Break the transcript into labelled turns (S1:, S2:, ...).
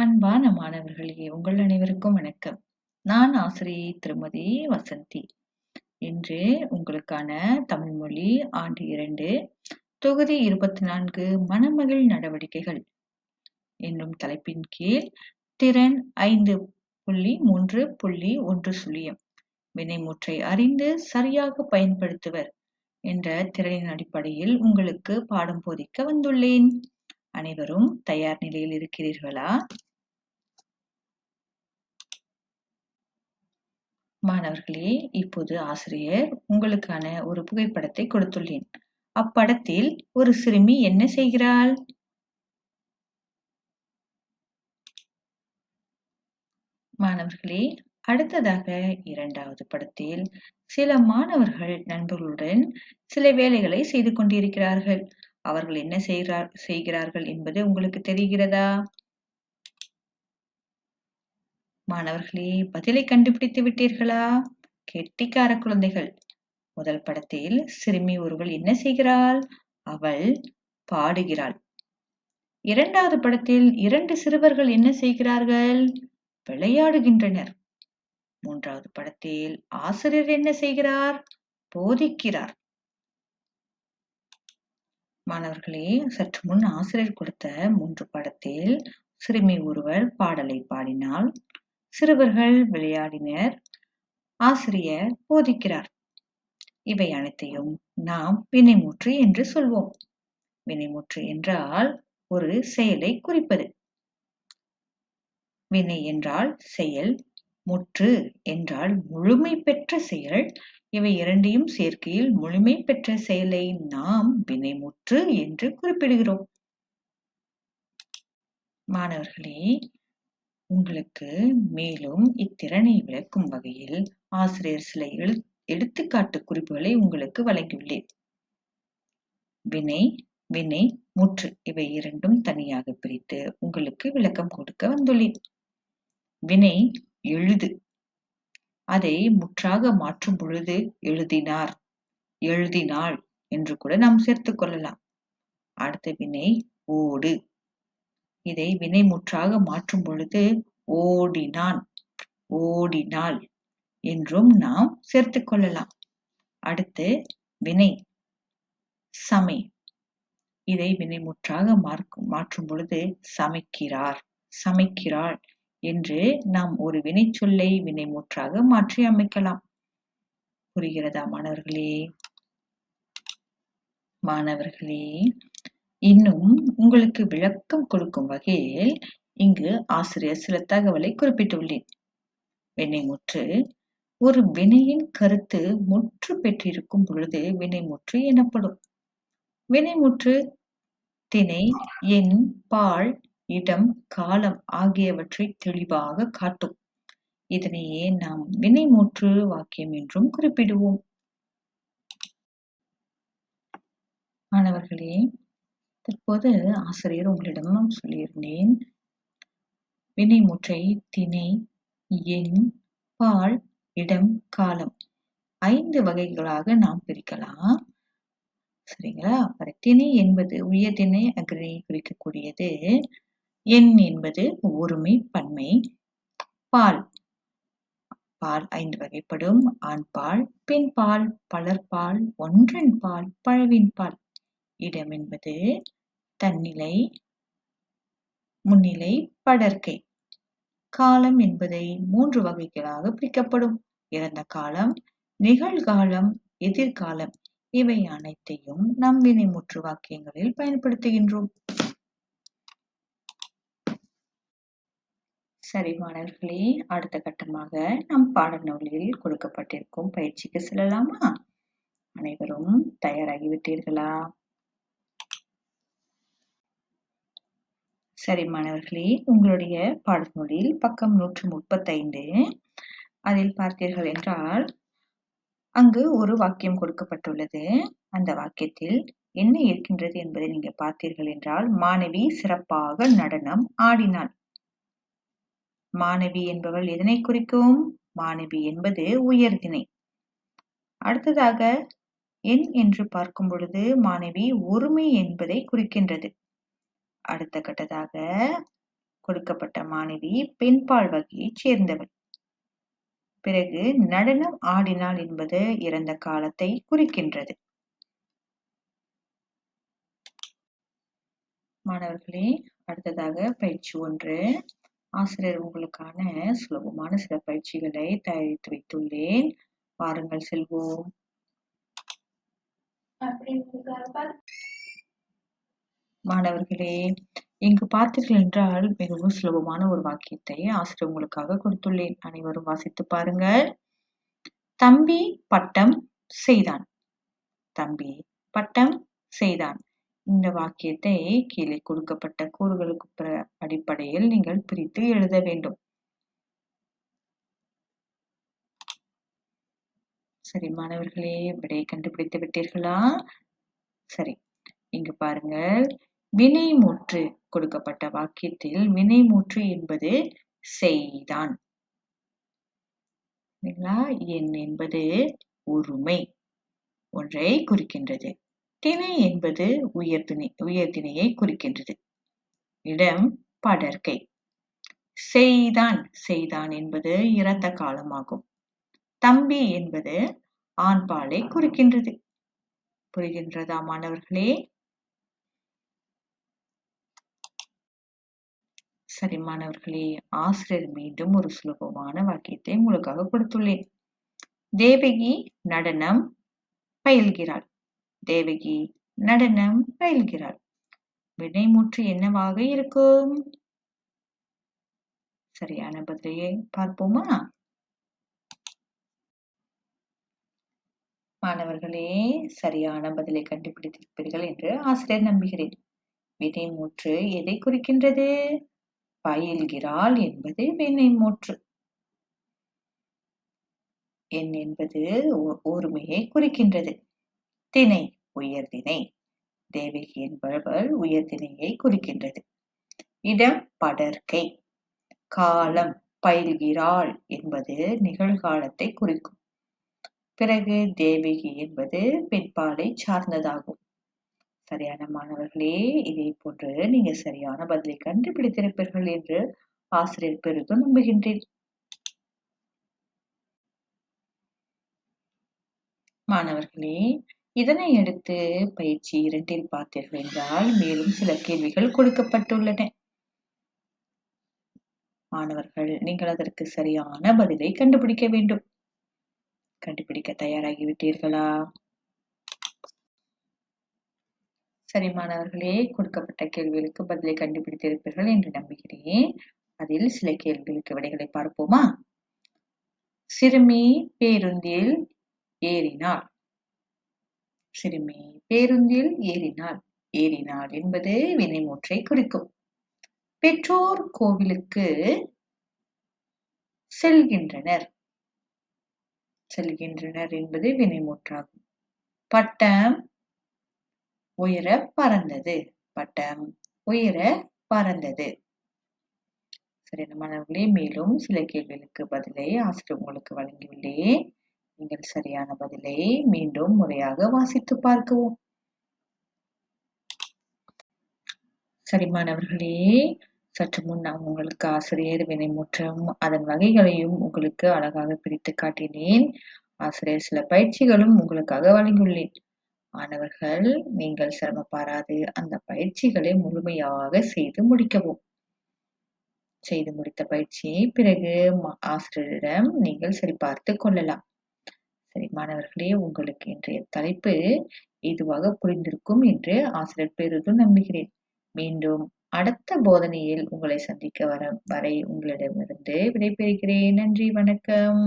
S1: அன்பான மாணவர்களே, உங்கள் அனைவருக்கும் வணக்கம். நான் ஆசிரியை திருமதி வசந்தி. இன்று உங்களுக்கான தமிழ் மொழி ஆண்டு 2 தொகுதி 24 மனமகிழ் நடவடிக்கைகள் என்னும் தலைப்பின் கீழ் திறன் 5.3.1 வினைமுற்றை அறிந்து சரியாக பயன்படுத்துவர் என்ற திறனின் அடிப்படையில் உங்களுக்கு பாடம் போதிக்க வந்துள்ளேன். அனைவரும் தயார் நிலையில் இருக்கிறீர்களா? மாணவர்களே, இப்போது ஆசிரியர் உங்களுக்கான ஒரு புகைப்படத்தை கொடுத்துள்ளேன். அப்படத்தில் ஒரு சிறுமி என்ன செய்கிறாள்? மாணவர்களே, அடுத்ததாக 2வது படத்தில் சில மாணவர்கள் நண்பர்களுடன் சில வேலைகளை செய்து கொண்டிருக்கிறார்கள். அவர்கள் என்ன செய்கிறார்கள் என்பது உங்களுக்கு தெரிகிறதா? மாணவர்களே, பதிலை கண்டுபிடித்து விட்டீர்களா? கெட்டிக்கார குழந்தைகள். முதல் படத்தில் சிறுமி ஒருவள் என்ன செய்கிறாள்? அவள் பாடுகிறாள். 2வது படத்தில் 2 சிறுவர்கள் என்ன செய்கிறார்கள்? விளையாடுகின்றனர். 3வது படத்தில் ஆசிரியர் என்ன செய்கிறார்? போதிக்கிறார். மாணவர்களே, சற்று முன் ஆசிரியர் கொடுத்த 3 படத்தில் சிறுமி ஒருவர் பாடலை பாடினாள், சிறுவர்கள் விளையாடினர், ஆசிரியர் போதிக்கிறார். இவை அனைத்தையும் நாம் வினைமுற்று என்று சொல்வோம். வினைமுற்று என்றால் ஒரு செயலை குறிப்பது. வினை என்றால் செயல், முற்று என்றால் முழுமை பெற்ற செயல். இவை இரண்டையும் சேர்க்கையில் முழுமை பெற்ற செயலை நாம் வினைமுற்று என்று குறிப்பிடுகிறோம். மாணவர்களே, உங்களுக்கு மேலும் இத்திறனை விளக்கும் வகையில் ஆசிரியர் சில எடுத்துக்காட்டு குறிப்புகளை உங்களுக்கு வழங்கியுள்ளேன். வினை, வினை முற்று இவை இரண்டும் தனியாக பிரித்து உங்களுக்கு விளக்கம் கொடுக்க வந்துள்ளேன். வினை எழுது. அதை முற்றாக மாற்றும் பொழுது எழுதினார், எழுதினாள் என்று கூட நாம் சேர்த்துக் கொள்ளலாம். அடுத்த வினை ஓடு. இதை வினை முற்றாக மாற்றும் பொழுது ஓடினான், ஓடினாள் என்றும் நாம் சேர்த்துக் கொள்ளலாம். அடுத்து வினை சமை. இதை வினைமுற்றாக மாற்றும் பொழுது சமைக்கிறார், சமைக்கிறாள் என்று நாம் ஒரு வினை சொல்லை வினைமுற்றாக மாற்றி அமைக்கலாம். புரிகிறதா மாணவர்களே? மாணவர்களே, இன்னும் உங்களுக்கு விளக்கம் கொடுக்கும் வகையில் இங்கு ஆசிரியர் சில தகவலை குறிப்பிட்டுள்ளேன். வினைமுற்று ஒரு வினையின் கருத்து முற்று பெற்றிருக்கும் பொழுது வினைமுற்று எனப்படும். வினைமுற்று திணை, எண், பால், இடம், காலம் ஆகியவற்றை தெளிவாக காட்டும். இதனையே நாம் வினைமுற்று வாக்கியம் என்றும் குறிப்பிடுவோம். மாணவர்களே, தற்போது ஆசிரியர் உங்களிடம் சொல்லியிருந்தேன், வினைமுற்றை திணை, எண், பால், இடம், காலம் 5 வகைகளாக நாம் பிரிக்கலாம். சரிங்களா? திணை என்பது உயர்திணை அக்ரிணை குறிக்கக்கூடியது. எண் என்பது ஒருமை பன்மை. பால், பால் 5 வகைப்படும். ஆண்பால், பெண்பால், பலர்பால், ஒன்றன் பால், பழவின் பால். இடம் என்பது தன்னிலை, முன்னிலை, படர்க்கை. காலம் என்பதை 3 வகைகளாக பிரிக்கப்படும். இறந்த காலம், நிகழ்காலம், எதிர்காலம். இவை அனைத்தையும் நாம் வினைமுற்று வாக்கியங்களில் பயன்படுத்துகின்றோம். சரி மாணவர்களே, அடுத்த கட்டமாக நம் பாடநூலில் கொடுக்கப்பட்டிருக்கும் பயிற்சிக்கு செல்லலாமா? அனைவரும் தயாராகிவிட்டீர்களா? சரி மாணவர்களே, உங்களுடைய பாடநூலில் பக்கம் 135 அதில் பார்த்தீர்கள் என்றால் அங்கு ஒரு வாக்கியம் கொடுக்கப்பட்டுள்ளது. அந்த வாக்கியத்தில் என்ன இருக்கின்றது என்பதை நீங்க பார்த்தீர்கள் என்றால், மாணவி சிறப்பாக நடனம் ஆடினாள். மாணவி என்பவள் எதனை குறிக்கும்? மாணவி என்பது உயர்திணை. அடுத்ததாக எண் என்று பார்க்கும் பொழுது மாணவி ஒருமை என்பதை குறிக்கின்றது. அடுத்த கட்டதாக கொடுக்கப்பட்ட மாணவி பெண்பால் வகையைச் சேர்ந்தவள். பிறகு நடனம் ஆடினாள் என்பது இறந்த காலத்தை குறிக்கின்றது. மாணவர்களே, அடுத்ததாக பயிற்சி 1. ஆசிரியர் உங்களுக்கான சுலபமான சில பயிற்சிகளை தயாரித்து வைத்துள்ளேன். வாருங்கள் செல்வோம். மாணவர்களே, இங்கு பார்த்தீர்கள் என்றால் மிகவும் சுலபமான ஒரு வாக்கியத்தை ஆசிரியர் உங்களுக்காக கொடுத்துள்ளேன். அனைவரும் வாசித்து பாருங்கள். தம்பி பட்டம் செய்தான். தம்பி பட்டம் செய்தான். இந்த வாக்கியத்தை கீழே கொடுக்கப்பட்ட கூறுகளுக்கு அடிப்படையில் நீங்கள் பிரித்து எழுத வேண்டும். சரி மாணவர்களே, விடையை கண்டுபிடித்து விட்டீர்களா? சரி, இங்கு பாருங்கள். வினைமுற்று கொடுக்கப்பட்ட வாக்கியத்தில் வினைமுற்று என்பது செய்தான். எண் என்பது ஒருமை, ஒன்றை குறிக்கின்றது. திணை என்பது உயர்திணையை குறிக்கின்றது. இடம் படர்க்கை. செய்தான் செய்தான் என்பது இறந்த காலமாகும். தம்பி என்பது ஆண்பாலை குறிக்கின்றது. புரிகின்றதா மாணவர்களே? சரி மாணவர்களே, ஆசிரியர் மீண்டும் ஒரு சுலபமான வாக்கியத்தை உங்களுக்காக கொடுத்துள்ளேன். தேவகி நடனம் பயில்கிறாள். தேவகி நடனம் பயில்கிறாள். வினைமுற்று என்னவாக இருக்கும்? சரியான பதிலை பார்ப்போமா? மாணவர்களே, சரியான பதிலை கண்டுபிடித்திருப்பீர்கள் என்று ஆசிரியர் நம்புகிறேன். வினைமுற்று எதை குறிக்கின்றது? பயில்கிறாள் என்பது வினைமுற்று. எண் என்பது ஒருமையை குறிக்கின்றது. திணை உயர்திணை. தேவகி என்பவள் உயர்திணையை குறிக்கின்றது. இடம் படர்க்கை. காலம் பயில்கிறாள் என்பது நிகழ்காலத்தை குறிக்கும். பிறகு தேவகி என்பது பெண்பாலை சார்ந்ததாகும். சரியான மாணவர்களே, இதே போன்று நீங்க சரியான பதிலை கண்டுபிடித்திருப்பீர்கள் என்று ஆசிரியர் பெரிதும் நம்புகின்றேன். மாணவர்களே, இதனை அடுத்து பயிற்சி 2 பார்த்தீர்கள் என்றால் மேலும் சில கேள்விகள் கொடுக்கப்பட்டுள்ளன. மாணவர்கள், நீங்கள் அதற்கு சரியான பதிலை கண்டுபிடிக்க வேண்டும். கண்டுபிடிக்க தயாராகிவிட்டீர்களா? சரி மாணவர்களே, கொடுக்கப்பட்ட கேள்விகளுக்கு பதிலை கண்டுபிடித்திருப்பீர்கள் என்று நம்புகிறேன். அதில் சில கேள்விகளுக்கு விடைகளை பார்ப்போமா? சிறுமி பேருந்தில் ஏறினாள். சிறுமி பேருந்தில் ஏறினாள். ஏறினாள் என்பது வினைமுற்றை குறிக்கும். பெற்றோர் கோவிலுக்கு செல்கின்றனர். செல்கின்றனர் என்பது வினைமுற்றாகும். பட்டம் உயர பறந்தது. பட்டம் உயர பறந்தது. சரியான மாணவர்களே, மேலும் சில கேள்விகளுக்கு பதிலை ஆசிரியர் உங்களுக்கு வழங்கியுள்ளேன். நீங்கள் சரியான பதிலை மீண்டும் முறையாக வாசித்து பார்க்கவும். சரி மாணவர்களே, சற்று முன் நான் உங்களுக்கு ஆசிரியர் வினைமுற்றம் அதன் வகைகளையும் உங்களுக்கு அழகாக பிரித்து காட்டினேன். ஆசிரியர் சில பயிற்சிகளும் உங்களுக்காக வழங்கியுள்ளேன். மாணவர்கள், நீங்கள் சிரமப்பாராது அந்த பயிற்சிகளை முழுமையாக செய்து முடிக்கவும். செய்து முடித்த பயிற்சியை பிறகு ஆசிரியரிடம் நீங்கள் சரிபார்த்து கொள்ளலாம். சரி மாணவர்களே, உங்களுக்கு இன்றைய தலைப்பு இதுவாக புரிந்திருக்கும் என்று ஆசிரியர் பெரிதும் நம்புகிறேன். மீண்டும் அடுத்த போதனையில் உங்களை சந்திக்க வரை உங்களிடமிருந்து விடைபெறுகிறேன். நன்றி, வணக்கம்.